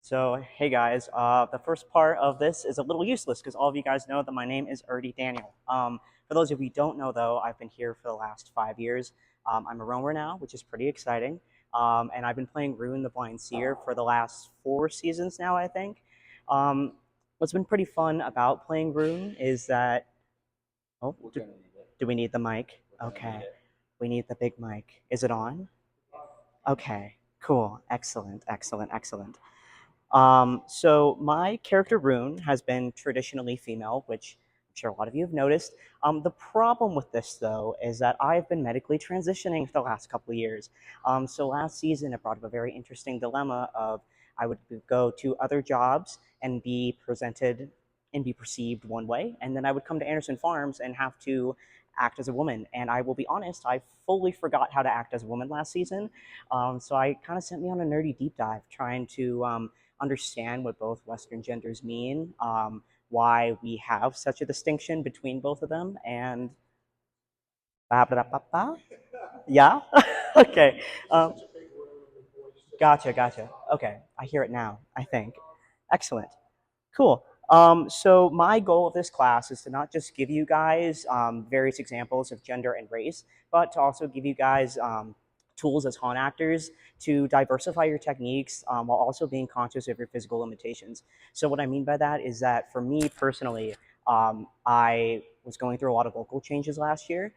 So, hey guys, the first part of this is a little useless because all of you guys know that my name is already Daniel. For those of you who don't know though, I've been here for the last 5 years. I'm a roamer now, which is pretty exciting. And I've been playing Rune the Blind Seer for the last 4 seasons now, I think. Um, what's been pretty fun about playing Rune is that, oh, do we need the mic? Okay, we need the big mic. Is it on? Okay, cool, excellent, excellent, excellent. So my character Rune has been traditionally female, which I'm sure a lot of you have noticed. The problem with this, though, is that I've been medically transitioning for the last couple of years. So last season, it brought up a very interesting dilemma of I would go to other jobs and be presented and be perceived one way, and then I would come to Anderson Farms and have to act as a woman. And I will be honest, I fully forgot how to act as a woman last season. So I kind of sent me on a nerdy deep dive trying to understand what both Western genders mean, why we have such a distinction between both of them, and yeah, okay, um, gotcha. Okay, I hear it now. I think, excellent, cool. So my goal of this class is to not just give you guys various examples of gender and race, but to also give you guys tools as haunt actors to diversify your techniques while also being conscious of your physical limitations. So what I mean by that is that for me personally, I was going through a lot of vocal changes last year.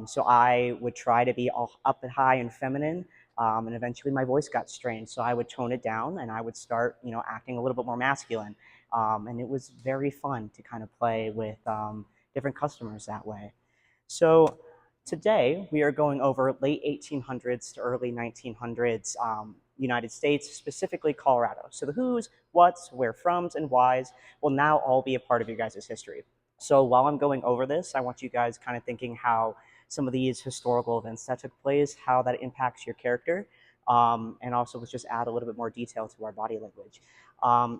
So I would try to be all up and high and feminine, and eventually my voice got strained. So I would tone it down and I would start, acting a little bit more masculine. And it was very fun to kind of play with different customers that way. So today we are going over late 1800s to early 1900s United States, specifically Colorado. So the who's, what's, where froms, and whys will now all be a part of your guys' history. So while I'm going over this, I want you guys kind of thinking how some of these historical events that took place, how that impacts your character, and also let's just add a little bit more detail to our body language.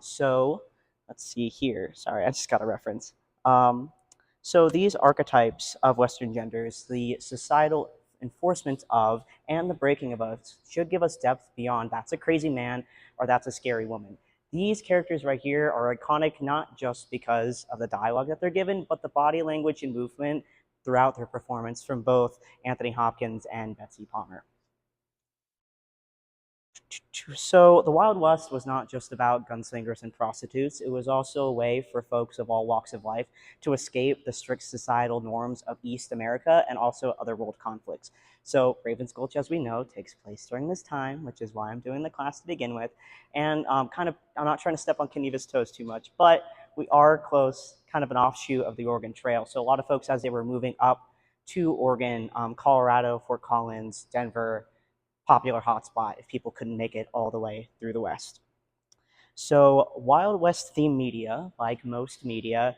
So let's see here. Sorry, I just got a reference. So these archetypes of Western genders, the societal enforcement of and the breaking of us should give us depth beyond that's a crazy man or that's a scary woman. These characters right here are iconic not just because of the dialogue that they're given, but the body language and movement throughout their performance from both Anthony Hopkins and Betsy Palmer. So the Wild West was not just about gunslingers and prostitutes. It was also a way for folks of all walks of life to escape the strict societal norms of East America and also other world conflicts. So Ravens Gulch, as we know, takes place during this time, which is why I'm doing the class to begin with. And I'm not trying to step on Keneva's toes too much, but we are close, kind of an offshoot of the Oregon Trail. So a lot of folks, as they were moving up to Oregon, Colorado, Fort Collins, Denver, popular hotspot if people couldn't make it all the way through the West. So Wild West themed media, like most media,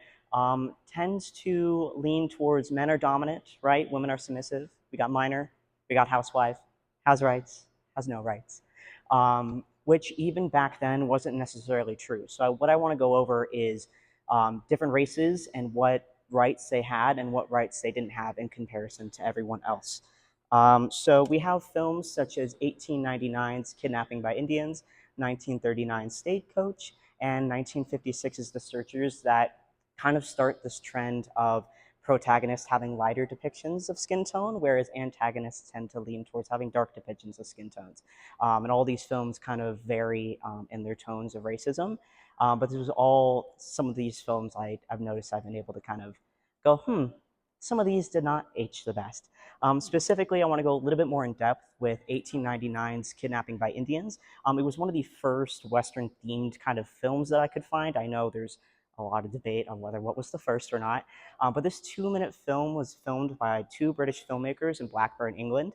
tends to lean towards men are dominant, right? Women are submissive. We got minor, we got housewife, has rights, has no rights, which even back then wasn't necessarily true. So what I want to go over is different races and what rights they had and what rights they didn't have in comparison to everyone else. So we have films such as 1899's Kidnapping by Indians, 1939's Stagecoach, and 1956's The Searchers that kind of start this trend of protagonists having lighter depictions of skin tone, whereas antagonists tend to lean towards having dark depictions of skin tones. And all these films kind of vary in their tones of racism. But this was all, some of these films I've noticed I've been able to kind of go, some of these did not age the best. Specifically, I want to go a little bit more in depth with 1899's Kidnapping by Indians. It was one of the first Western-themed kind of films that I could find. I know there's a lot of debate on whether what was the first or not, but this 2-minute film was filmed by 2 British filmmakers in Blackburn, England.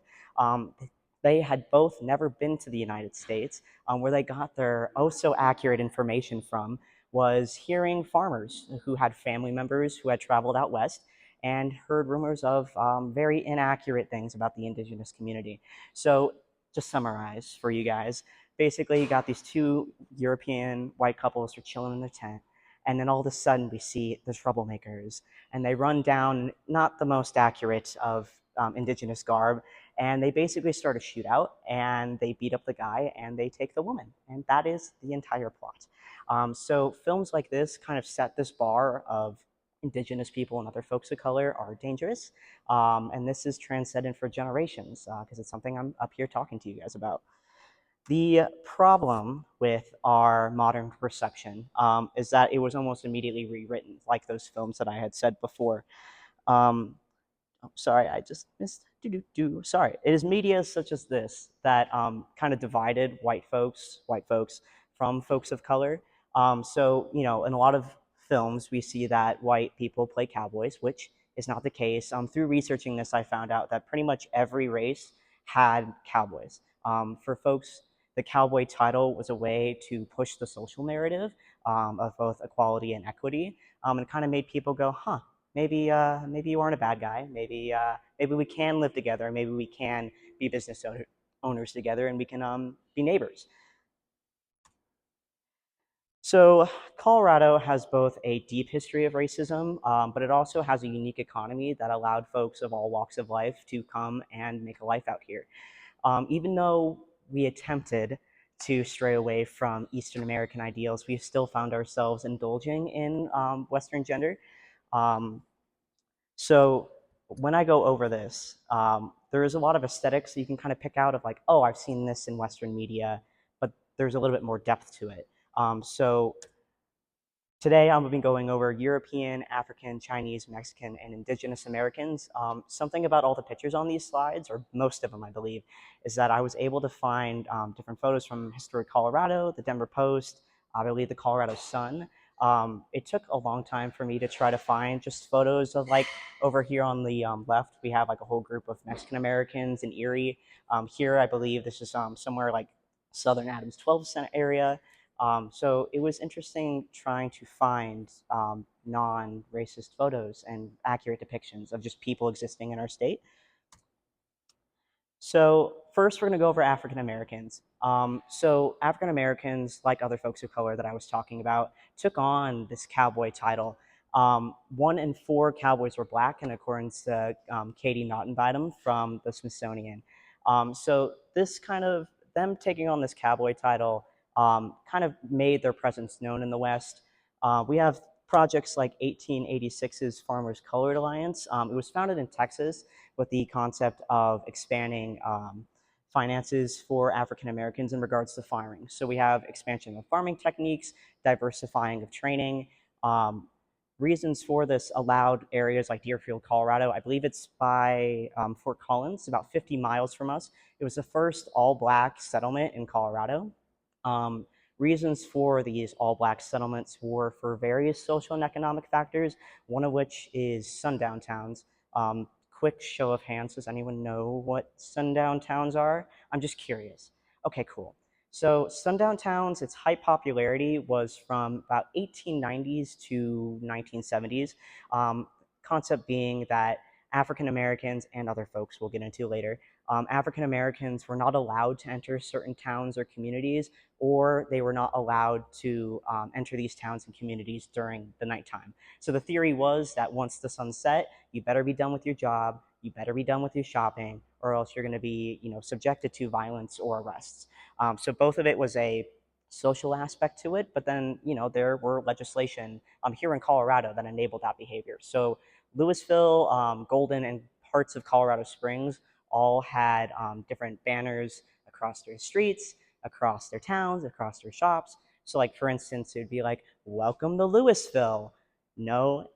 They had both never been to the United States. Where they got their oh-so-accurate information from was hearing farmers who had family members who had traveled out west and heard rumors of very inaccurate things about the indigenous community. So to summarize for you guys, basically you got these 2 European white couples who are chilling in their tent, and then all of a sudden we see the troublemakers, and they run down not the most accurate of indigenous garb, and they basically start a shootout, and they beat up the guy, and they take the woman, and that is the entire plot. So films like this kind of set this bar of indigenous people and other folks of color are dangerous, and this is transcendent for generations because it's something I'm up here talking to you guys about. The problem with our modern perception is that it was almost immediately rewritten, like those films that I had said before. Um, oh, sorry, I just missed. Sorry, it is media such as this that kind of divided white folks from folks of color. So you know, in a lot of films, we see that white people play cowboys, which is not the case. Through researching this, I found out that pretty much every race had cowboys. For folks, the cowboy title was a way to push the social narrative of both equality and equity, and kind of made people go, "Huh, maybe you aren't a bad guy. Maybe we can live together. Maybe we can be owners together, and we can be neighbors." So Colorado has both a deep history of racism, but it also has a unique economy that allowed folks of all walks of life to come and make a life out here. Even though we attempted to stray away from Eastern American ideals, we still found ourselves indulging in Western gender. Um, So when I go over this, there is a lot of aesthetics that you can kind of pick out of like, oh, I've seen this in Western media, but there's a little bit more depth to it. So today I'm going to be going over European, African, Chinese, Mexican, and Indigenous Americans. Something about all the pictures on these slides, or most of them I believe, is that I was able to find different photos from Historic Colorado, the Denver Post, I believe the Colorado Sun. It took a long time for me to try to find just photos of like over here on the left, we have like a whole group of Mexican Americans in Erie. Here, I believe this is somewhere like Southern Adams 12 Cent area. So it was interesting trying to find non-racist photos and accurate depictions of just people existing in our state. So first, we're going to go over African Americans. So African Americans, like other folks of color that I was talking about, took on this cowboy title. 1 in 4 cowboys were black, in accordance to Katie Naughton from the Smithsonian. So this kind of them taking on this cowboy title kind of made their presence known in the West. We have projects like 1886's Farmers Colored Alliance. It was founded in Texas with the concept of expanding finances for African Americans in regards to farming. So we have expansion of farming techniques, diversifying of training. Reasons for this allowed areas like Deerfield, Colorado. I believe it's by Fort Collins, about 50 miles from us. It was the first all-black settlement in Colorado. Um, Reasons for these all-black settlements were for various social and economic factors, one of which is sundown towns. Quick show of hands, does anyone know what sundown towns are? I'm just curious. Okay, cool. So sundown towns, its high popularity was from about 1890s to 1970s. Concept being that African Americans and other folks we'll get into later, African Americans were not allowed to enter certain towns or communities, or they were not allowed to enter these towns and communities during the nighttime. So the theory was that once the sun set, you better be done with your job, you better be done with your shopping, or else you're going to be, subjected to violence or arrests. So both of it was a social aspect to it, but then, there were legislation here in Colorado that enabled that behavior. So Louisville, Golden, and parts of Colorado Springs all had different banners across their streets, across their towns, across their shops. So, like for instance, it would be like, "Welcome to Louisville. No,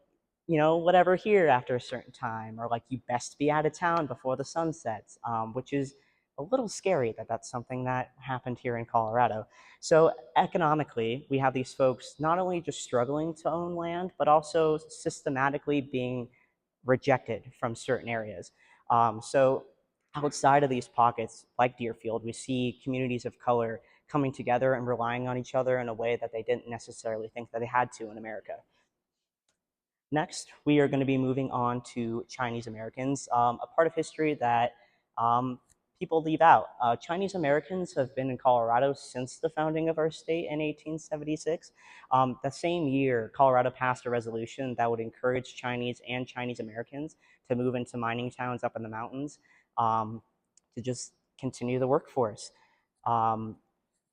whatever here after a certain time," or like, "You best be out of town before the sun sets," which is a little scary that that's something that happened here in Colorado. So economically, we have these folks not only just struggling to own land, but also systematically being rejected from certain areas. So outside of these pockets, like Deerfield, we see communities of color coming together and relying on each other in a way that they didn't necessarily think that they had to in America. Next, we are going to be moving on to Chinese Americans, a part of history that people leave out. Chinese Americans have been in Colorado since the founding of our state in 1876. The same year, Colorado passed a resolution that would encourage Chinese and Chinese Americans to move into mining towns up in the mountains. Um, to just continue the workforce. Um,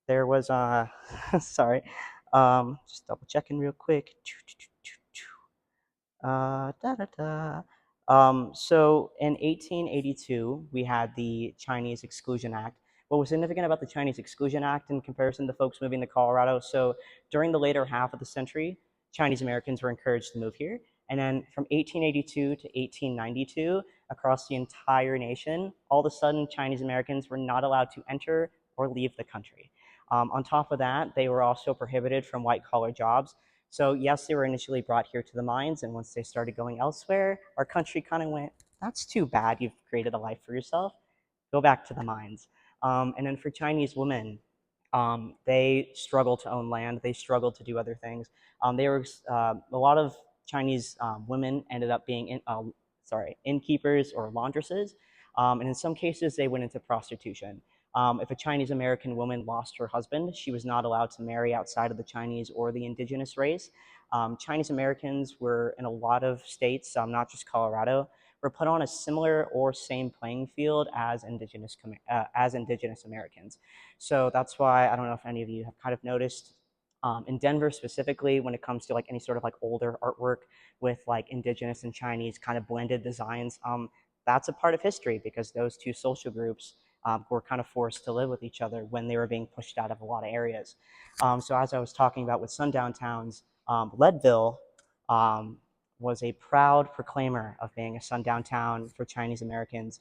there was sorry, just double checking real quick. Da, da, da. So in 1882, we had the Chinese Exclusion Act. What was significant about the Chinese Exclusion Act in comparison to folks moving to Colorado? So during the later half of the century, Chinese Americans were encouraged to move here. And then from 1882 to 1892, across the entire nation, all of a sudden, Chinese Americans were not allowed to enter or leave the country. On top of that, they were also prohibited from white collar jobs. So yes, they were initially brought here to the mines, and once they started going elsewhere, our country kind of went, that's too bad, you've created a life for yourself, go back to the mines. And then for Chinese women, they struggle to own land, they struggle to do other things. A lot of Chinese women ended up being innkeepers or laundresses, and in some cases they went into prostitution. If a Chinese American woman lost her husband, she was not allowed to marry outside of the Chinese or the indigenous race. Chinese Americans were in a lot of states, not just Colorado, were put on a similar or same playing field as indigenous Americans. So that's why I don't know if any of you have kind of noticed in Denver specifically, when it comes to like any sort of like older artwork with like indigenous and Chinese kind of blended designs, that's a part of history because those two social groups were kind of forced to live with each other when they were being pushed out of a lot of areas. So as I was talking about with sundown towns, Leadville was a proud proclaimer of being a sundown town for Chinese Americans.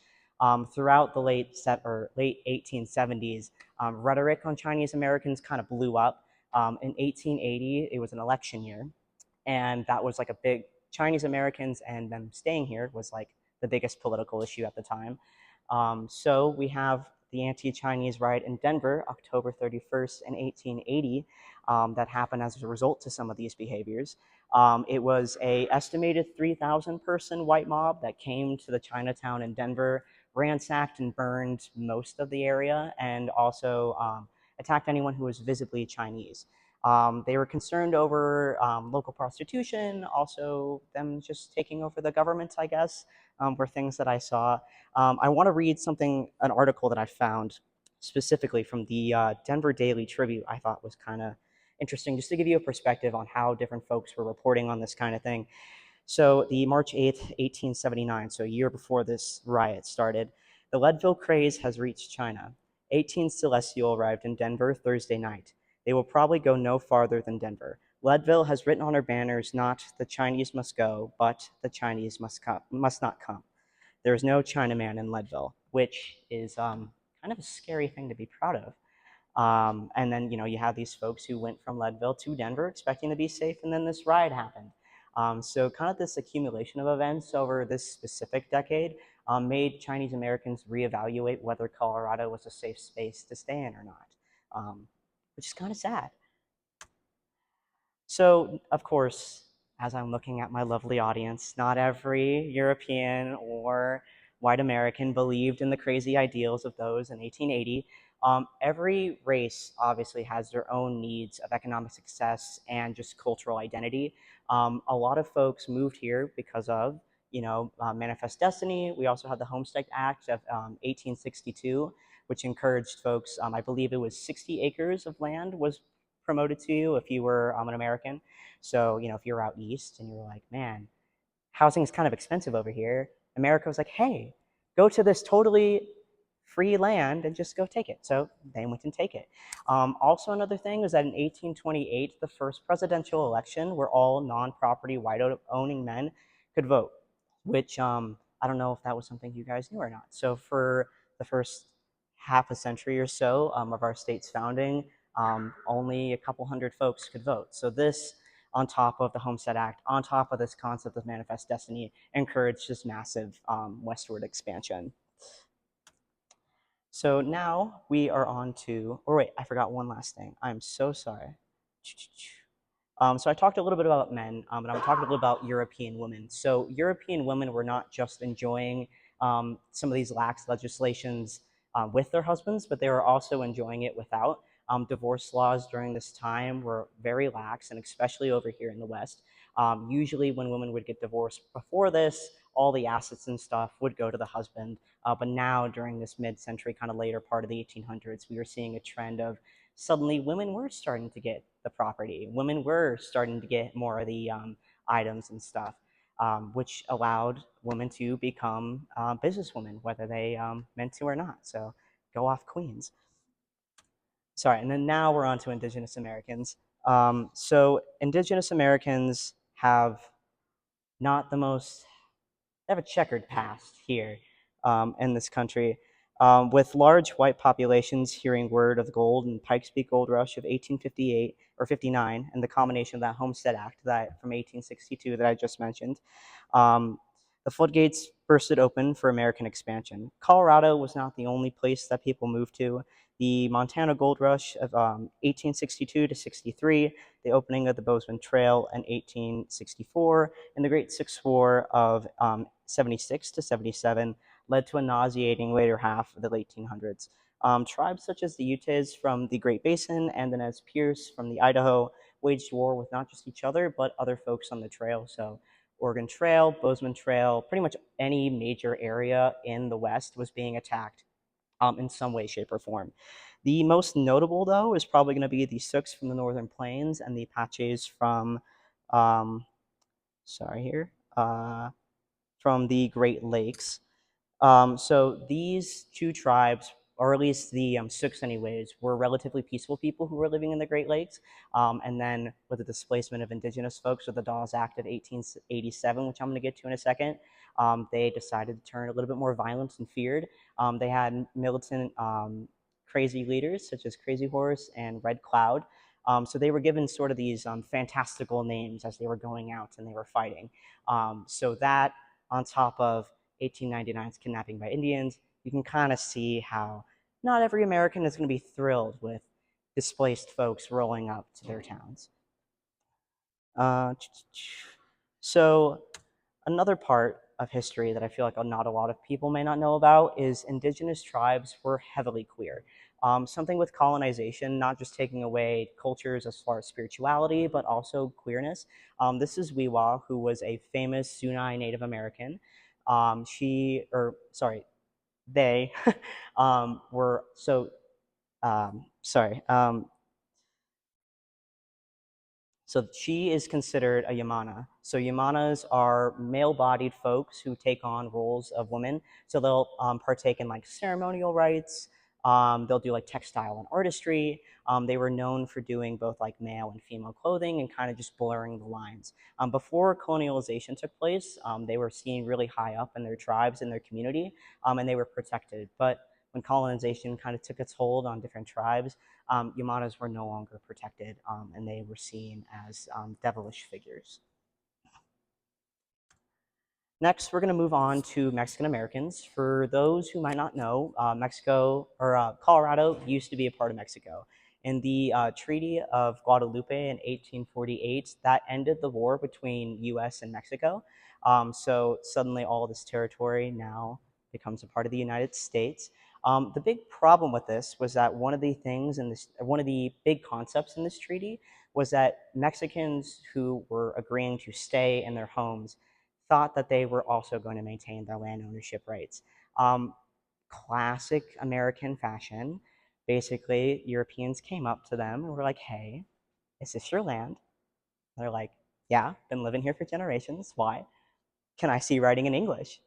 Throughout the late 1870s, rhetoric on Chinese Americans kind of blew up. In 1880, it was an election year, and that was like a big Chinese Americans and them staying here was like the biggest political issue at the time. So we have the anti-Chinese riot in Denver, October 31st in 1880, that happened as a result to some of these behaviors. It was a estimated 3,000 person white mob that came to the Chinatown in Denver, ransacked and burned most of the area, and also attacked anyone who was visibly Chinese. They were concerned over local prostitution, also them just taking over the government, I guess, were things that I saw. I want to read an article that I found specifically from the Denver Daily Tribute. I thought was kind of interesting, just to give you a perspective on how different folks were reporting on this kind of thing. So the March 8th, 1879, so a year before this riot started, the Leadville craze has reached China. 18 Celestial arrived in Denver Thursday night. They will probably go no farther than Denver. Leadville has written on her banners not the Chinese must go, but the Chinese must not come. There is no Chinaman in Leadville, which is kind of a scary thing to be proud of. And then, you have these folks who went from Leadville to Denver expecting to be safe, and then this riot happened. So kind of this accumulation of events over this specific decade made Chinese Americans reevaluate whether Colorado was a safe space to stay in or not, which is kind of sad. So, of course, as I'm looking at my lovely audience, not every European or white American believed in the crazy ideals of those in 1880. Every race obviously has their own needs of economic success and just cultural identity. A lot of folks moved here because of, Manifest Destiny. We also had the Homestead Act of 1862, which encouraged folks, I believe it was 60 acres of land was promoted to you if you were an American. So, if you're out east and you're like, man, housing is kind of expensive over here, America was like, hey, go to this totally free land and just go take it. So they went and take it. Also, another thing was that in 1828, the first presidential election where all non-property white owning men could vote, which I don't know if that was something you guys knew or not. So for the first half a century or so of our state's founding, only a couple hundred folks could vote. So this, on top of the Homestead Act, on top of this concept of Manifest Destiny, encouraged this massive westward expansion. So now we are on to, or wait, I forgot one last thing. I'm so sorry. So I talked a little bit about men, but I'm talking a little about European women. So European women were not just enjoying some of these lax legislations with their husbands, but they were also enjoying it without. Divorce laws during this time were very lax, and especially over here in the West. Usually when women would get divorced before this, all the assets and stuff would go to the husband. But now, during this mid-century, kind of later part of the 1800s, we were seeing a trend of suddenly women were starting to get the property. Women were starting to get more of the items and stuff, which allowed women to become businesswomen, whether they meant to or not. So go off queens. Sorry, and then now we're on to Indigenous Americans. So Indigenous Americans have not the most, they have a checkered past here in this country, with large white populations hearing word of the gold and Pikes Peak Gold Rush of 1858 or 59, and the combination of that Homestead Act that from 1862 that I just mentioned. Um, the floodgates bursted open for American expansion. Colorado was not the only place that people moved to. The Montana Gold Rush of 1862 to 63, the opening of the Bozeman Trail in 1864, and the Great Six War of 76 to 77 led to a nauseating later half of the late 1800s. Tribes such as the Utes from the Great Basin and the Nez Perce from the Idaho waged war with not just each other, but other folks on the trail. So Oregon Trail, Bozeman Trail, pretty much any major area in the West was being attacked in some way, shape, or form. The most notable, though, is probably going to be the Sioux from the Northern Plains and the Apaches from, um, sorry here, from the Great Lakes. So these two tribes, or at least the Sioux anyways, were relatively peaceful people who were living in the Great Lakes. And then with the displacement of indigenous folks with the Dawes Act of 1887, which I'm going to get to in a second, they decided to turn a little bit more violent and feared. They had militant crazy leaders such as Crazy Horse and Red Cloud. So they were given sort of these fantastical names as they were going out and they were fighting. So that on top of 1899's kidnapping by Indians, you can kind of see how not every American is going to be thrilled with displaced folks rolling up to their towns. Uh, so another part of history that I feel like not a lot of people may not know about is indigenous tribes were heavily queer. Something with colonization, not just taking away cultures as far as spirituality, but also queerness. This is Weewa, who was a famous Sunai Native American. They were so, sorry, so she is considered a Yamana. So Yamanas are male-bodied folks who take on roles of women. So they'll partake in like ceremonial rites. They'll do like textile and artistry. They were known for doing both like male and female clothing and kind of just blurring the lines. Before colonialization took place, they were seen really high up in their tribes and their community, and they were protected. But when colonization kind of took its hold on different tribes, Yamanas were no longer protected, and they were seen as devilish figures. Next, we're going to move on to Mexican Americans. For those who might not know, Mexico or Colorado used to be a part of Mexico. In the Treaty of Guadalupe in 1848, that ended the war between U.S. and Mexico. So suddenly, all of this territory now becomes a part of the United States. The big problem with this was that one of the big concepts in this treaty was that Mexicans who were agreeing to stay in their homes thought that they were also going to maintain their land ownership rights. Classic American fashion. Basically, Europeans came up to them and were like, hey, is this your land? And they're like, yeah, been living here for generations. Why? Can I see writing in English?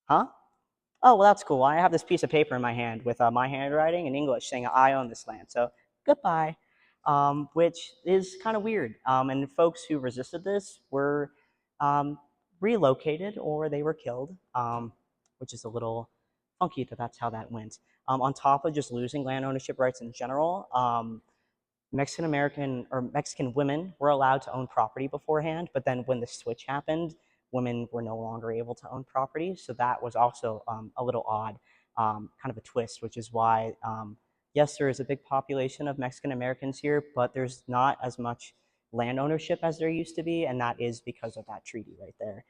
Huh? Oh, well, that's cool. I have this piece of paper in my hand with my handwriting in English saying I own this land. So goodbye, which is kind of weird. And folks who resisted this were um, relocated or they were killed, which is a little funky that that's how that went. On top of just losing land ownership rights in general, Mexican American or Mexican women were allowed to own property beforehand, but then when the switch happened, women were no longer able to own property. So that was also a little odd, kind of a twist, which is why, yes, there is a big population of Mexican Americans here, but there's not as much land ownership as there used to be, and that is because of that treaty right there.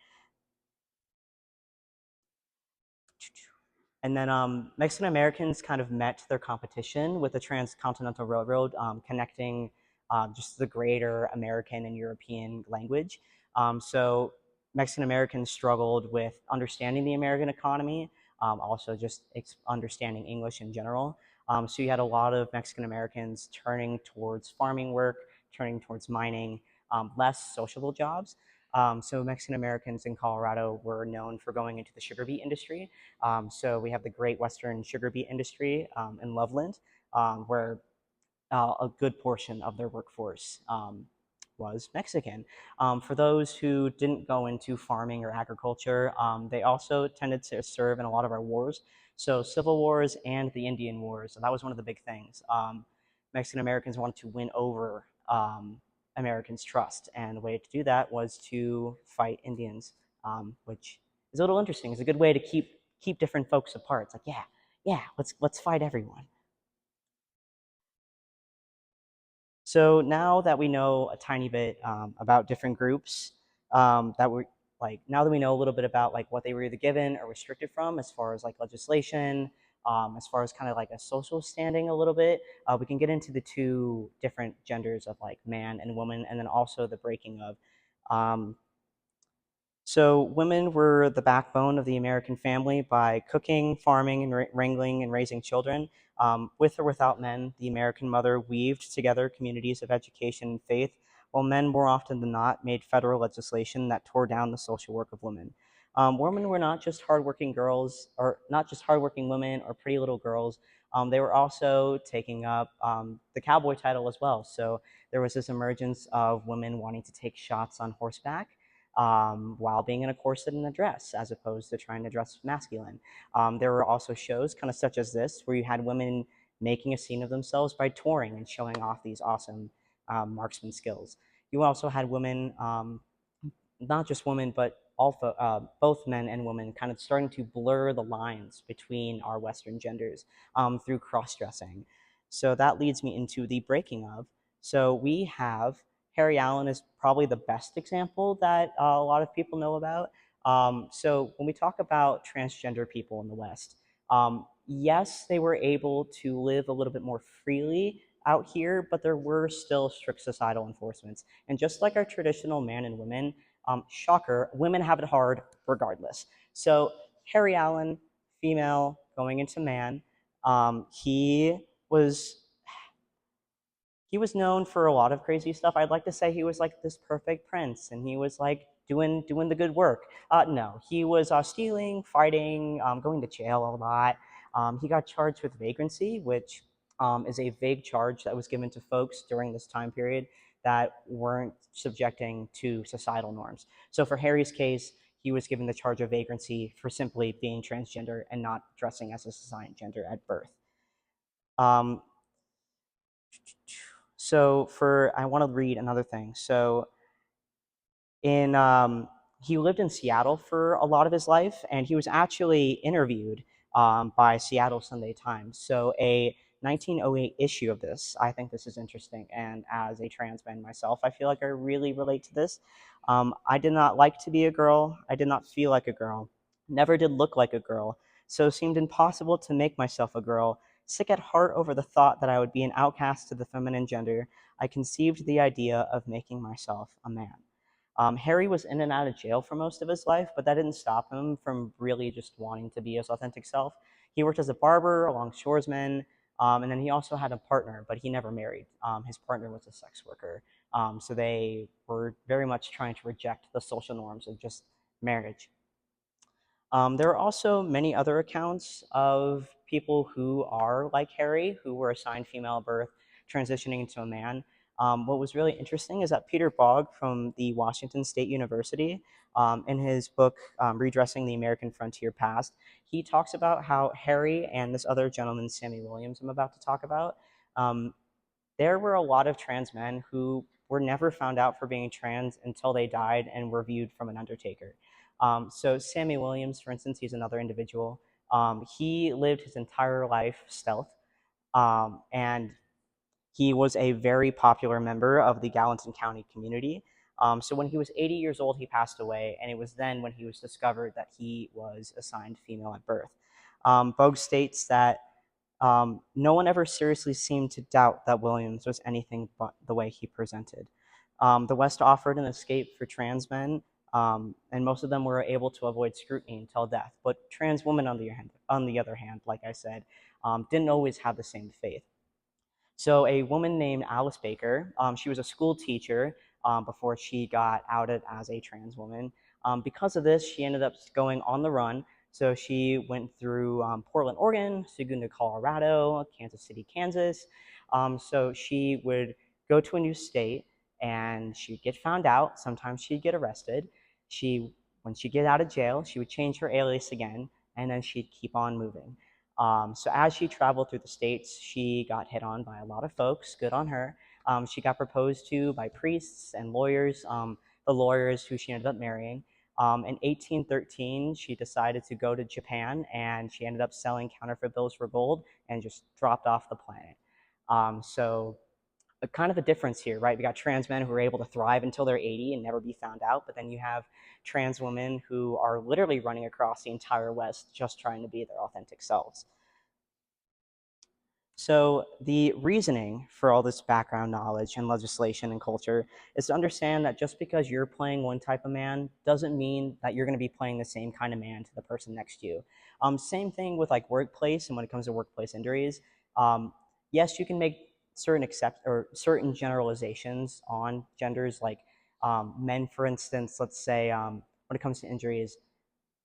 And then Mexican Americans kind of met their competition with the Transcontinental Railroad, connecting just the greater American and European language. So Mexican Americans struggled with understanding the American economy, also just understanding English in general. So you had a lot of Mexican Americans turning towards farming work, turning towards mining, less sociable jobs. So Mexican Americans in Colorado were known for going into the sugar beet industry. So we have the Great Western Sugar Beet Industry in Loveland, where a good portion of their workforce was Mexican. For those who didn't go into farming or agriculture, they also tended to serve in a lot of our wars. So civil wars and the Indian Wars. So that was one of the big things. Mexican Americans wanted to win over Americans' trust, and the way to do that was to fight Indians, which is a little interesting. It's a good way to keep different folks apart. It's like, yeah, let's fight everyone. So now that we know a tiny bit about different groups, that we like now that we know a little bit about like what they were either given or restricted from, as far as like legislation, as far as kind of like a social standing a little bit, we can get into the two different genders of like man and woman, and then also the breaking of. Um, so women were the backbone of the American family by cooking, farming, and wrangling and raising children. With or without men, the American mother weaved together communities of education and faith, while men more often than not made federal legislation that tore down the social work of women. Women were not just hardworking girls, or not just hardworking women or pretty little girls. They were also taking up the cowboy title as well. So there was this emergence of women wanting to take shots on horseback, while being in a corset and a dress, as opposed to trying to dress masculine. There were also shows, kind of such as this, where you had women making a scene of themselves by touring and showing off these awesome marksman skills. You also had women, not just women, but also both men and women, kind of starting to blur the lines between our Western genders through cross-dressing. So that leads me into the breaking of. So we have Harry Allen is probably the best example that a lot of people know about. So when we talk about transgender people in the West, yes, they were able to live a little bit more freely out here, but there were still strict societal enforcements. And just like our traditional man and women, shocker, women have it hard regardless. So Harry Allen, female, going into man, he was he was known for a lot of crazy stuff. I'd like to say he was like this perfect prince, and he was like doing the good work. No, he was stealing, fighting, going to jail a lot. He got charged with vagrancy, which is a vague charge that was given to folks during this time period that weren't subjecting to societal norms. So for Harry's case, he was given the charge of vagrancy for simply being transgender and not dressing as a assigned gender at birth. Um, so I want to read another thing. So in he lived in Seattle for a lot of his life, and he was actually interviewed by Seattle Sunday Times. So a 1908 issue of this. I think this is interesting, and as a trans man myself, I feel like I really relate to this. I did not like to be a girl. I did not feel like a girl. Never did look like a girl. So it seemed impossible to make myself a girl. Sick at heart over the thought that I would be an outcast to the feminine gender, I conceived the idea of making myself a man. Harry was in and out of jail for most of his life, but that didn't stop him from really just wanting to be his authentic self. He worked as a barber, a longshoresman, and then he also had a partner, but he never married. His partner was a sex worker. So they were very much trying to reject the social norms of just marriage. There are also many other accounts of people who are like Harry, who were assigned female at birth, transitioning into a man. What was really interesting is that Peter Bogg from the Washington State University, in his book, Redressing the American Frontier Past, he talks about how Harry and this other gentleman, Sammy Williams, I'm about to talk about, um, there were a lot of trans men who were never found out for being trans until they died and were viewed from an undertaker. So Sammy Williams, for instance, he's another individual. He lived his entire life stealth, and he was a very popular member of the Gallatin County community. So when he was 80 years old, he passed away, and it was then when he was discovered that he was assigned female at birth. Bogue states that no one ever seriously seemed to doubt that Williams was anything but the way he presented. The West offered an escape for trans men and most of them were able to avoid scrutiny until death. But trans women, on the other hand, like I said, didn't always have the same faith. So a woman named Alice Baker, she was a school teacher before she got outed as a trans woman. Because of this, she ended up going on the run. So she went through Portland, Oregon, Segunda, Colorado, Kansas City, Kansas. So she would go to a new state and she'd get found out. Sometimes she'd get arrested. When she'd get out of jail, she would change her alias again, and then she'd keep on moving. So as she traveled through the states, she got hit on by a lot of folks. Good on her. She got proposed to by priests and lawyers, the lawyers who she ended up marrying. In 1813, she decided to go to Japan, and she ended up selling counterfeit bills for gold and just dropped off the planet. So kind of a difference here, right? We got trans men who are able to thrive until they're 80 and never be found out, but then you have trans women who are literally running across the entire West just trying to be their authentic selves. So the reasoning for all this background knowledge and legislation and culture is to understand that just because you're playing one type of man doesn't mean that you're going to be playing the same kind of man to the person next to you. Same thing with like workplace and when it comes to workplace injuries. Yes, you can make certain generalizations on genders, like men, for instance. Let's say when it comes to injuries,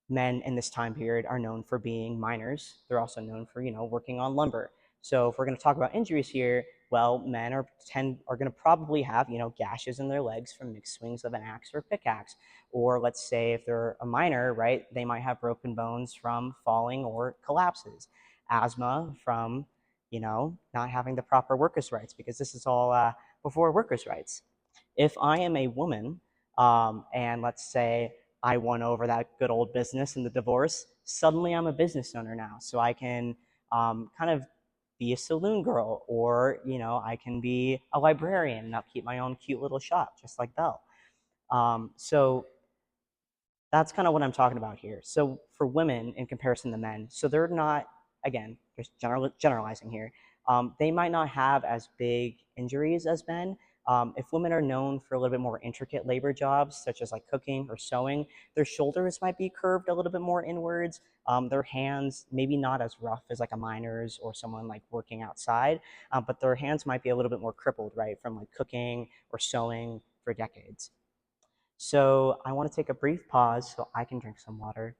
men in this time period are known for being miners. They're also known for, working on lumber. So if we're going to talk about injuries here, well, men are going to probably have, gashes in their legs from mixed swings of an axe or pickaxe. Or let's say if they're a miner, right, they might have broken bones from falling or collapses. Asthma from, not having the proper workers' rights, because this is all before workers' rights. If I am a woman, and let's say I won over that good old business in the divorce, suddenly I'm a business owner now. So I can kind of be a saloon girl, or, I can be a librarian and upkeep my own cute little shop, just like Belle. So that's kind of what I'm talking about here. So for women in comparison to men, so they're not, again, just generalizing here, they might not have as big injuries as men. If women are known for a little bit more intricate labor jobs, such as like cooking or sewing, their shoulders might be curved a little bit more inwards. Their hands maybe not as rough as like a miner's or someone like working outside, but their hands might be a little bit more crippled, right, from like cooking or sewing for decades. So I want to take a brief pause so I can drink some water.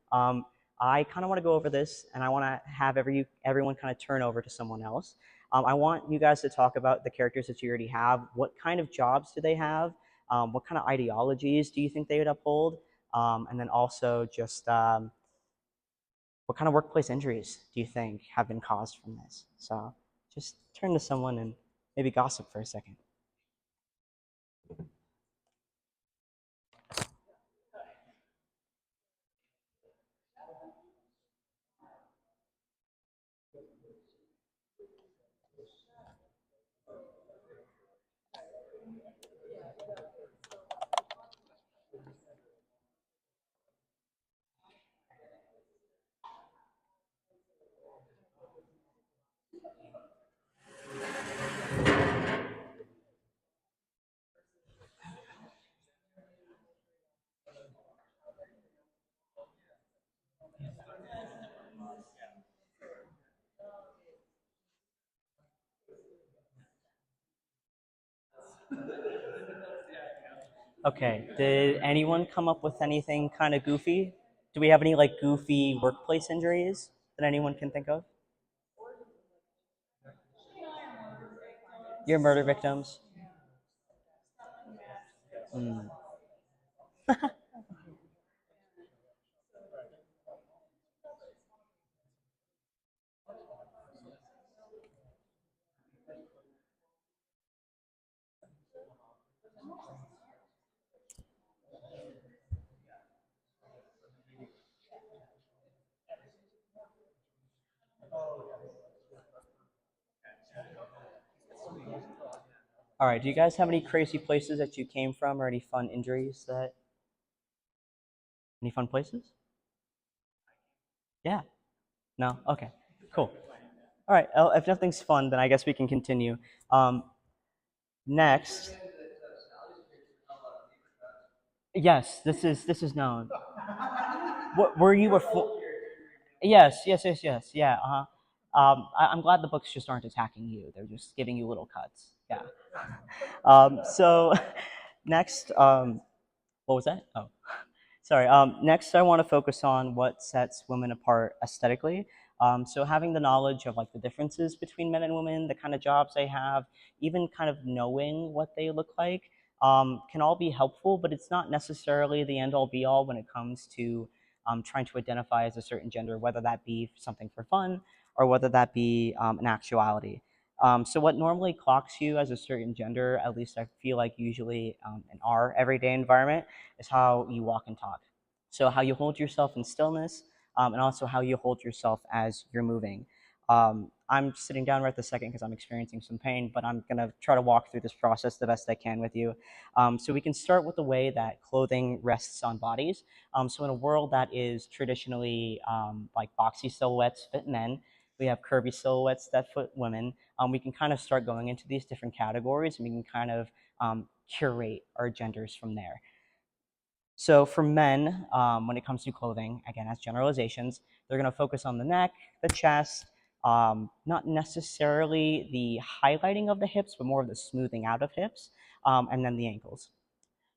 I kind of want to go over this, and I want to have everyone kind of turn over to someone else. I want you guys to talk about the characters that you already have. What kind of jobs do they have? What kind of ideologies do you think they would uphold? And then also just what kind of workplace injuries do you think have been caused from this? So just turn to someone and maybe gossip for a second. Okay, did anyone come up with anything kind of goofy? Do we have any like goofy workplace injuries that anyone can think of? Your murder victims? Mm. All right, do you guys have any crazy places that you came from or any fun injuries that, any fun places? Yeah. No? Okay, cool. All right, if nothing's fun, then I guess we can continue. Um, Next, Yes, this is known. What were you before? Yes, yes, yes, yes. Yeah. I'm glad the books just aren't attacking you. They're just giving you little cuts. Yeah. So next, what was that? Oh, sorry. Next, I want to focus on what sets women apart aesthetically. So having the knowledge of like the differences between men and women, the kind of jobs they have, even kind of knowing what they look like, can all be helpful, but it's not necessarily the end all be all when it comes to trying to identify as a certain gender, whether that be something for fun or whether that be an actuality. So what normally clocks you as a certain gender, at least I feel like usually in our everyday environment, is how you walk and talk. So how you hold yourself in stillness, and also how you hold yourself as you're moving. I'm sitting down right this second because I'm experiencing some pain, but I'm gonna try to walk through this process the best I can with you. So we can start with the way that clothing rests on bodies. So in a world that is traditionally like boxy silhouettes fit men, we have curvy silhouettes that fit women. We can kind of start going into these different categories, and we can kind of curate our genders from there. So for men, when it comes to clothing, again, as generalizations, they're going to focus on the neck, the chest, not necessarily the highlighting of the hips, but more of the smoothing out of hips, and then the ankles.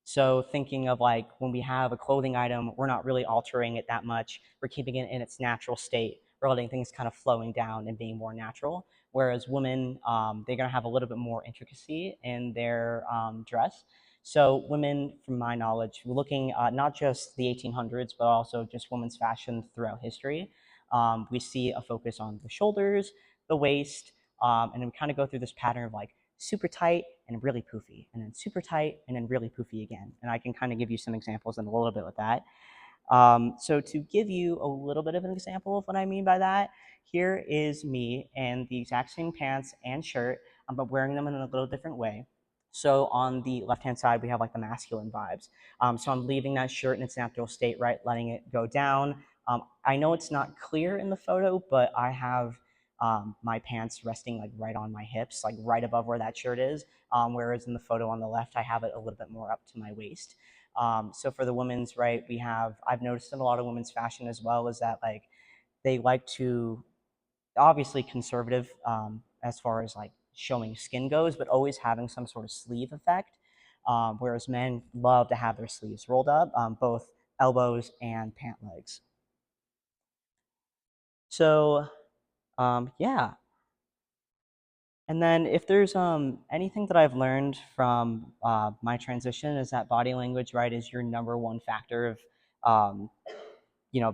So thinking of like when we have a clothing item, we're not really altering it that much. We're keeping it in its natural state. We're letting things kind of flowing down and being more natural. Whereas women, they're going to have a little bit more intricacy in their dress. So women, from my knowledge, looking not just the 1800s, but also just women's fashion throughout history, we see a focus on the shoulders, the waist, and then we kind of go through this pattern of like super tight and really poofy, and then super tight and then really poofy again. And I can kind of give you some examples in a little bit with that. So to give you a little bit of an example of what I mean by that, here is me in the exact same pants and shirt, but wearing them in a little different way. So on the left-hand side, we have like the masculine vibes. So I'm leaving that shirt in its natural state, right, letting it go down. I know it's not clear in the photo, but I have my pants resting like right on my hips, like right above where that shirt is. Whereas in the photo on the left, I have it a little bit more up to my waist. So for the women's, right, we have, I've noticed in a lot of women's fashion as well, is that like they like to, obviously conservative as far as like showing skin goes, but always having some sort of sleeve effect. Whereas men love to have their sleeves rolled up, both elbows and pant legs. So yeah, and then if there's anything that I've learned from my transition is that body language, right, is your number one factor of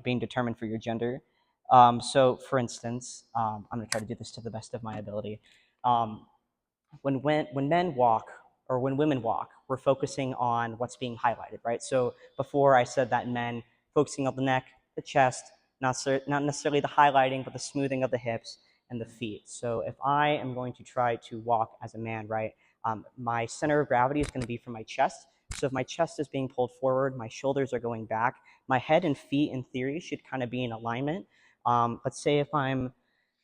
being determined for your gender. So for instance, I'm going to try to do this to the best of my ability. Um, when men walk or when women walk, we're focusing on what's being highlighted, right? So before I said that men focusing on the neck, the chest, not necessarily the highlighting, but the smoothing of the hips and the feet. So if I am going to try to walk as a man, right, my center of gravity is going to be from my chest. So if my chest is being pulled forward, my shoulders are going back. My head and feet, in theory, should kind of be in alignment. Let's say if I'm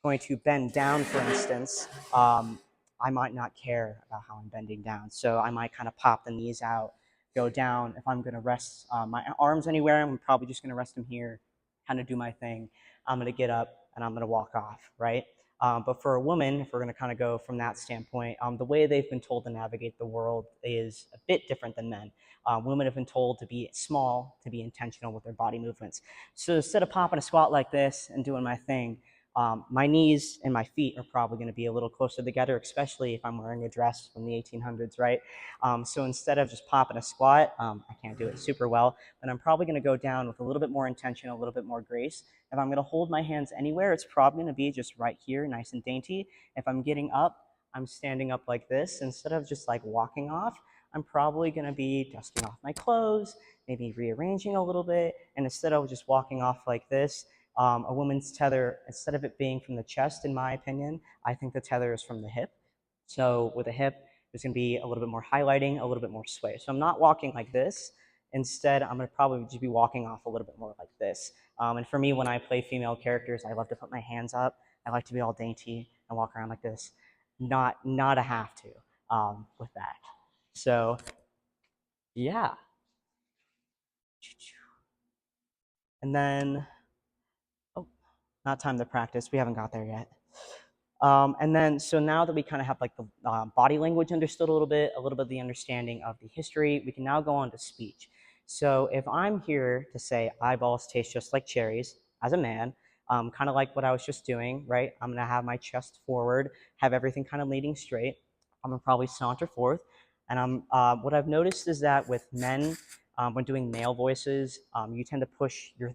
going to bend down, for instance, I might not care about how I'm bending down. So I might kind of pop the knees out, go down. If I'm going to rest my arms anywhere, I'm probably just going to rest them here, kind of do my thing. I'm going to get up and I'm going to walk off, right? But for a woman, if we're going to kind of go from that standpoint, the way they've been told to navigate the world is a bit different than men. Women have been told to be small, to be intentional with their body movements. So instead of popping a squat like this and doing my thing, my knees and my feet are probably going to be a little closer together, especially if I'm wearing a dress from the 1800s, right? So instead of just popping a squat, I can't do it super well, but I'm probably going to go down with a little bit more intention, a little bit more grace. If I'm going to hold my hands anywhere, it's probably going to be just right here, nice and dainty. If I'm getting up, I'm standing up like this. Instead of just like walking off, I'm probably going to be dusting off my clothes, maybe rearranging a little bit. And instead of just walking off like this, a woman's tether, instead of it being from the chest, in my opinion, I think the tether is from the hip. So with the hip, there's going to be a little bit more highlighting, a little bit more sway. So I'm not walking like this. Instead, I'm going to probably just be walking off a little bit more like this. And for me, when I play female characters, I love to put my hands up. I like to be all dainty and walk around like this. Not a have to with that. So yeah. And then, oh, not time to practice. We haven't got there yet. And then, so now that we kind of have like the body language understood a little bit of the understanding of the history, we can now go on to speech. So if I'm here to say eyeballs taste just like cherries as a man, kind of like what I was just doing, right? I'm gonna have my chest forward, have everything kind of leaning straight. I'm gonna probably saunter forth. And what I've noticed is that with men, when doing male voices, you tend to push your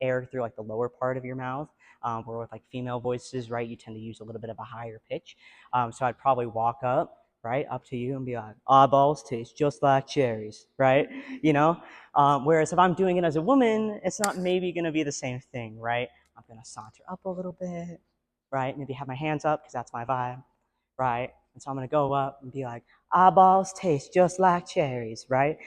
air through like the lower part of your mouth, where with like female voices, right, you tend to use a little bit of a higher pitch. So I'd probably walk up, right, up to you and be like, eyeballs taste just like cherries, right? You know? Whereas if I'm doing it as a woman, it's not maybe going to be the same thing, right? I'm going to saunter up a little bit, right? Maybe have my hands up because that's my vibe, right? And so I'm going to go up and be like, eyeballs taste just like cherries, right?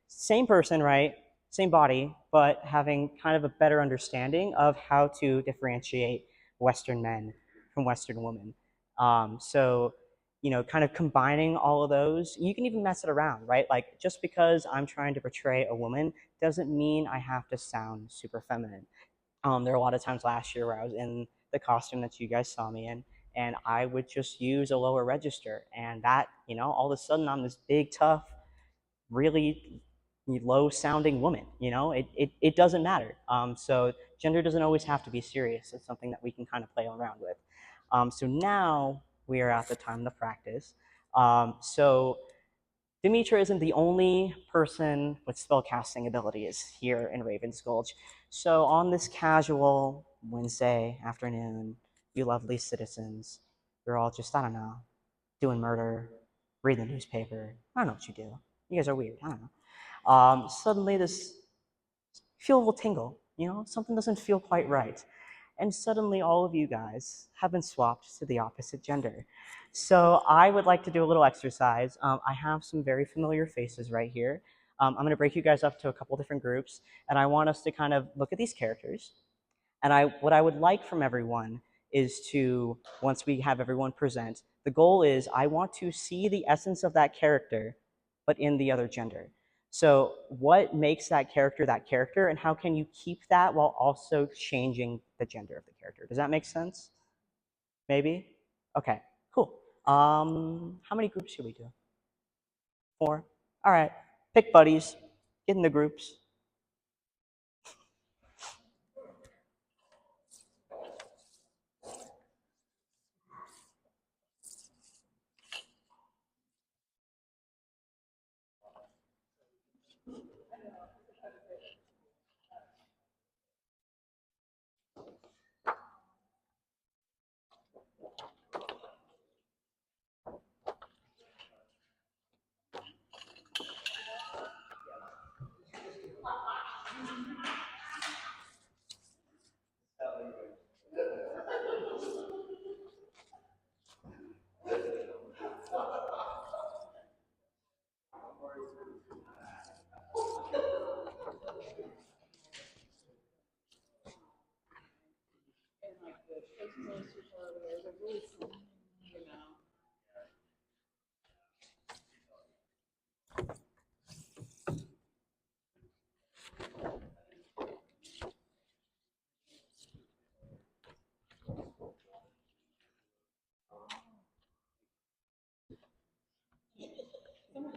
Same person, right? Same body, but having kind of a better understanding of how to differentiate Western men from Western women. So, kind of combining all of those, you can even mess it around, right? Like, just because I'm trying to portray a woman doesn't mean I have to sound super feminine. There were a lot of times last year where I was in the costume that you guys saw me in, and I would just use a lower register, and that, all of a sudden I'm this big, tough, really low sounding woman. It doesn't matter. So gender doesn't always have to be serious. It's something that we can kind of play around with. So now we are at the time to practice. So Demetra isn't the only person with spellcasting abilities here in Raven's Gulch. So on this casual Wednesday afternoon, you lovely citizens, you're all just, I don't know, doing murder, reading the newspaper. I don't know what you do. You guys are weird. I don't know. Suddenly this feel a little tingle, something doesn't feel quite right. And suddenly all of you guys have been swapped to the opposite gender. So I would like to do a little exercise. I have some very familiar faces right here. I'm going to break you guys up to a couple different groups, and I want us to kind of look at these characters. And what I would like from everyone is to, once we have everyone present, the goal is I want to see the essence of that character, but in the other gender. So what makes that character, and how can you keep that while also changing the gender of the character? Does that make sense? Maybe? Okay, cool. How many groups should we do? 4? All right, pick buddies, get in the groups.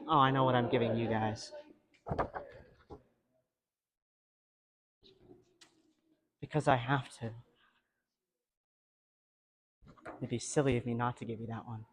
Oh, I know what I'm giving you guys. Because I have to. It'd be silly of me not to give you that one.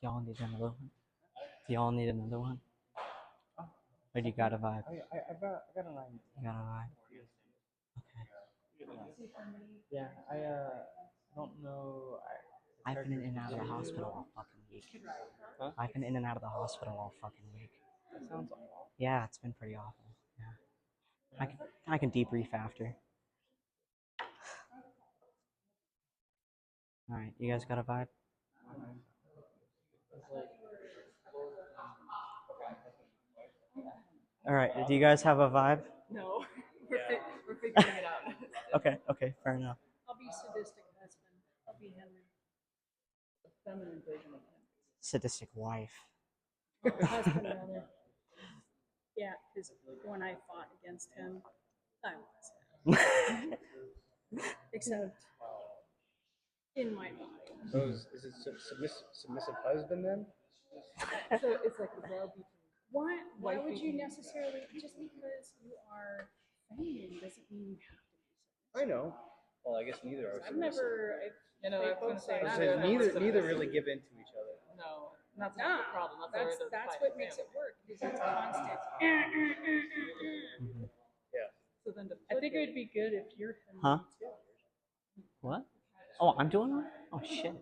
Y'all need another one? Do y'all need another one? Or do you got a vibe? I got an idea. You got a vibe? Yeah, I don't know. I've been in and out of the hospital all fucking week. Huh? I've been in and out of the hospital all fucking week. That sounds awful. Yeah, it's been pretty awful. Yeah. I can debrief after. Alright, you guys got a vibe? Alright, do you guys have a vibe? No, we're figuring it out. Okay, fair enough. I'll be sadistic husband. I'll be Henry. The feminine version of him. Sadistic wife. Husband, rather. Yeah, because when I fought against him, I was him. Except in my body. So is it submissive husband then? So it's like the well between. Why would you necessarily, just because you are feminine doesn't mean you have to be submissive. I know. Well, I guess neither are. I've never. You know, I was going to say Neither really give in to each other. No, that's not the problem. That's what makes it work. Is it's constant. Yeah. So then I think it would be good if you're Henry Huh? too. What? Oh, I'm doing one? Oh shit.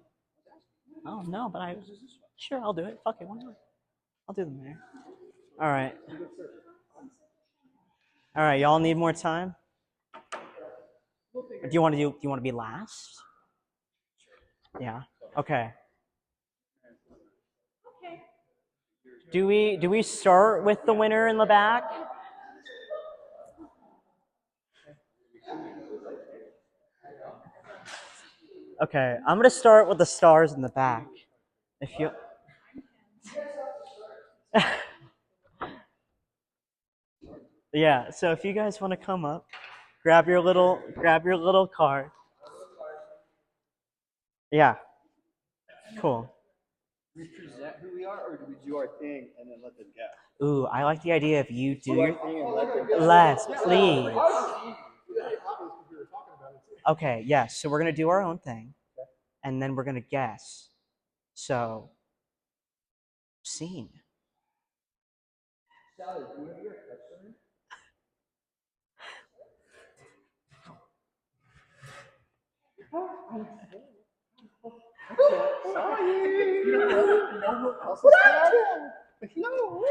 Oh no, but sure, I'll do it. Fuck it, why not? I'll do them there. Alright. Alright, y'all need more time? Do you want to be last? Yeah. Okay. Do we start with the winner in the back? Okay, I'm gonna start with the stars in the back. If you Yeah, so if you guys want to come up, grab your little card. Yeah. Cool. We present who we are, or do we do our thing and then let them guess? Ooh, I like the idea of you do your thing and let them guess. less, please. Okay, yes. So we're gonna do our own thing, and then we're gonna guess. So, scene. Sally, do you have your customer? Sorry. You know who else is dead?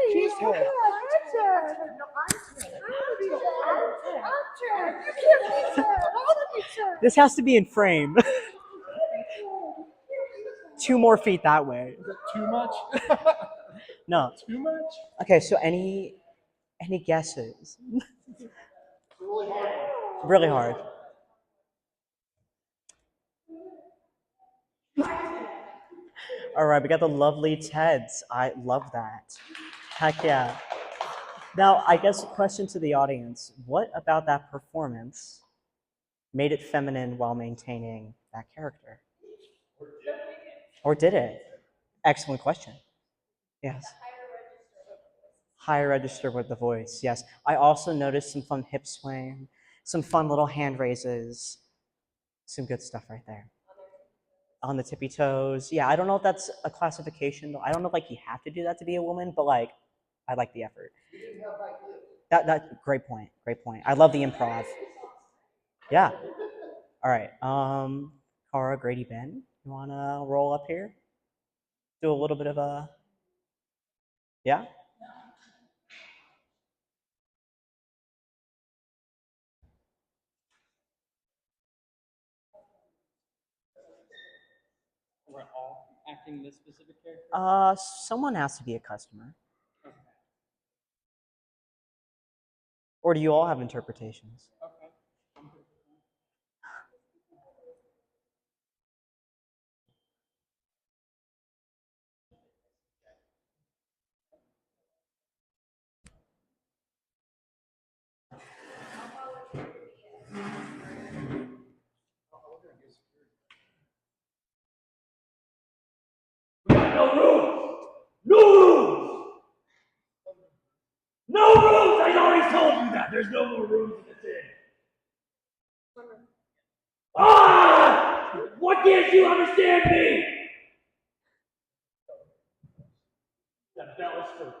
No, she's dead. This has to be in frame. 2 more feet that way. Is that too much? No. Too much? Okay, so any guesses? Really hard. All right, we got the lovely Teds. I love that. Heck yeah. Now, I guess a question to the audience. What about that performance made it feminine while maintaining that character? Or did it? Excellent question. Yes. Higher register with the voice, yes. I also noticed some fun hip swing, some fun little hand raises, some good stuff right there. On the tippy toes. Yeah, I don't know if that's a classification though. I don't know if like you have to do that to be a woman, but like I like the effort. That great point. Great point. I love the improv. Yeah. All right. Cara, Grady, Ben, you wanna roll up here? Do a little bit of a yeah? we're all acting this specific character. Someone has to be a customer. Or do you all have interpretations? Okay. No rules! No rules! No rules! I already told you that! There's no more rooms in this inn. Ah! What can't you understand me?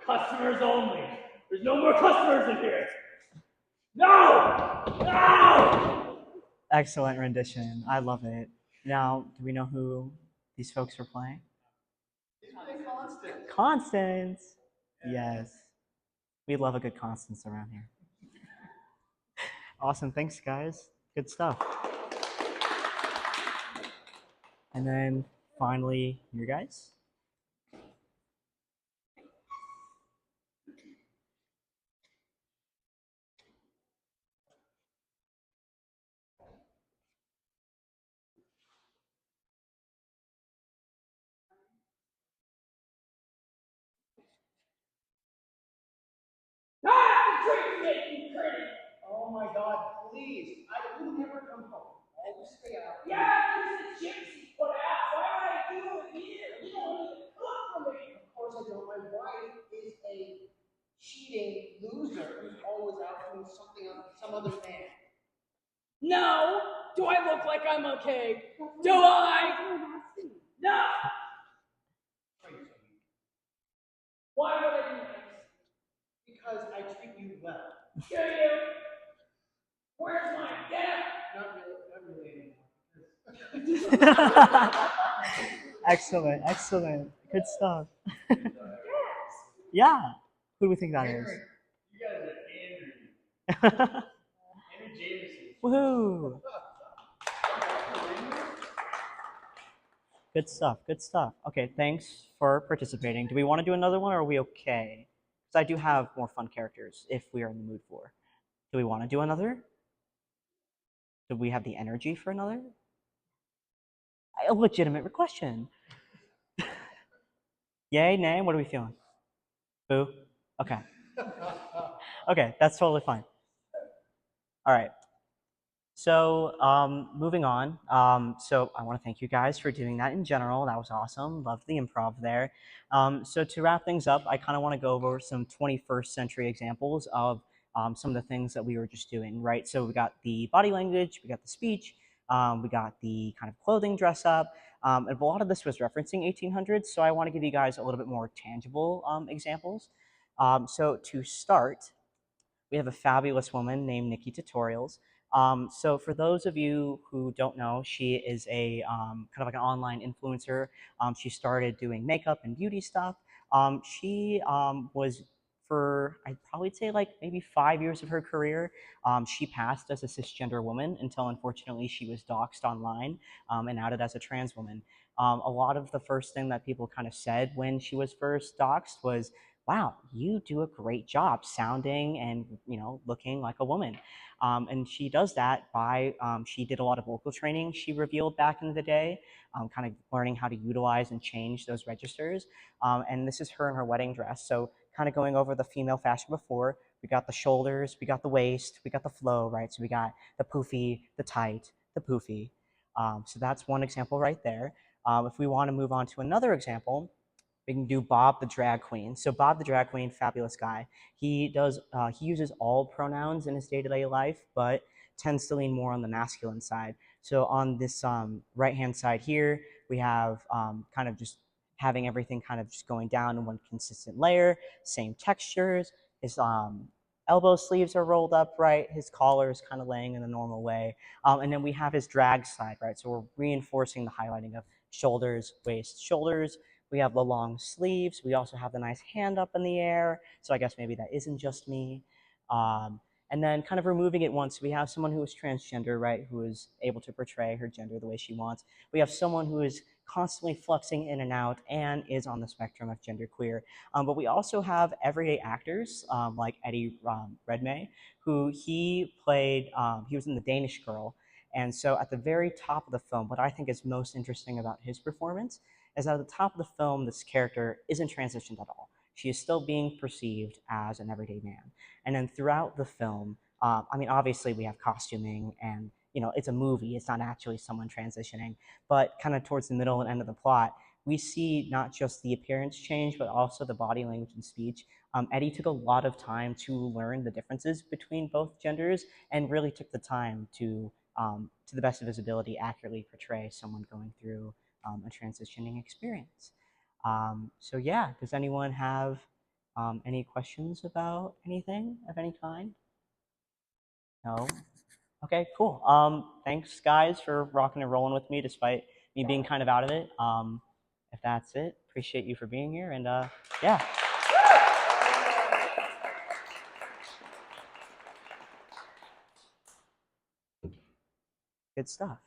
Customers only. There's no more customers in here. No! No! Excellent rendition. I love it. Now, do we know who these folks are playing? Constance. Yes. We love a good Constance around here. Awesome. Thanks, guys. Good stuff. And then finally, you guys. Oh my God, please. I will never come home. Always stay out. Yeah, there's the gypsy put out. Why would I do it here? You don't even cook for me. Of course I don't. My wife is a cheating loser who's always out doing something on some other man. No! Do I look like I'm okay? Do I? No! Why would I do this? Because I treat you well. Do you? Where's my dinner? Not really anymore. Excellent, excellent. Good stuff. Yeah. Who do we think that is? You guys are Andrew. Andrew Jameson. Woohoo! Good stuff, good stuff. Okay, thanks for participating. Do we want to do another one or are we okay? Because I do have more fun characters if we are in the mood for. Do we want to do another? Do we have the energy for another? A legitimate question. Yay, nay, what are we feeling? Boo? Okay. Okay, that's totally fine. All right. So moving on. So I want to thank you guys for doing that in general. That was awesome. Loved the improv there. So to wrap things up, I kind of want to go over some 21st century examples of some of the things that we were just doing, right? So we got the body language, we got the speech, we got the kind of clothing dress up, and a lot of this was referencing 1800s. So I want to give you guys a little bit more tangible examples. So to start, we have a fabulous woman named Nikki Tutorials. So for those of you who don't know, she is a kind of like an online influencer. She started doing makeup and beauty stuff. She was for, I'd probably say like maybe 5 years of her career. She passed as a cisgender woman until unfortunately she was doxxed online and outed as a trans woman. A lot of the first thing that people kind of said when she was first doxxed was, wow, you do a great job sounding and, you know, looking like a woman. And she does that by, she did a lot of vocal training she revealed back in the day, kind of learning how to utilize and change those registers. And this is her in her wedding dress. So kind of going over the female fashion before, we got the shoulders, we got the waist, we got the flow, right? So we got the poofy, the tight, the poofy. So that's one example right there. If we want to move on to another example, we can do Bob the drag queen. So Bob the drag queen, fabulous guy. He uses all pronouns in his day-to-day life, but tends to lean more on the masculine side. So on this right-hand side here, we have kind of just having everything kind of just going down in one consistent layer, same textures. His elbow sleeves are rolled up, right? His collar is kind of laying in the normal way. And then we have his drag side, right? So we're reinforcing the highlighting of shoulders, waist, shoulders. We have the long sleeves. We also have the nice hand up in the air. So I guess maybe that isn't just me. And then kind of removing it once, we have someone who is transgender, right, who is able to portray her gender the way she wants. We have someone who is constantly fluxing in and out and is on the spectrum of genderqueer. But we also have everyday actors like Eddie Redmayne, who he played, he was in The Danish Girl. And so at the very top of the film, what I think is most interesting about his performance is at the top of the film, this character isn't transitioned at all. She is still being perceived as an everyday man. And then throughout the film, I mean, obviously we have costuming and, you know, it's a movie, it's not actually someone transitioning, but kind of towards the middle and end of the plot, we see not just the appearance change, but also the body language and speech. Eddie took a lot of time to learn the differences between both genders and really took the time to the best of his ability, accurately portray someone going through a transitioning experience. So yeah, does anyone have Any questions about anything of any kind? No? Okay, cool. Thanks, guys, for rocking and rolling with me despite me being kind of out of it. If that's it, appreciate you for being here, and yeah. Good stuff.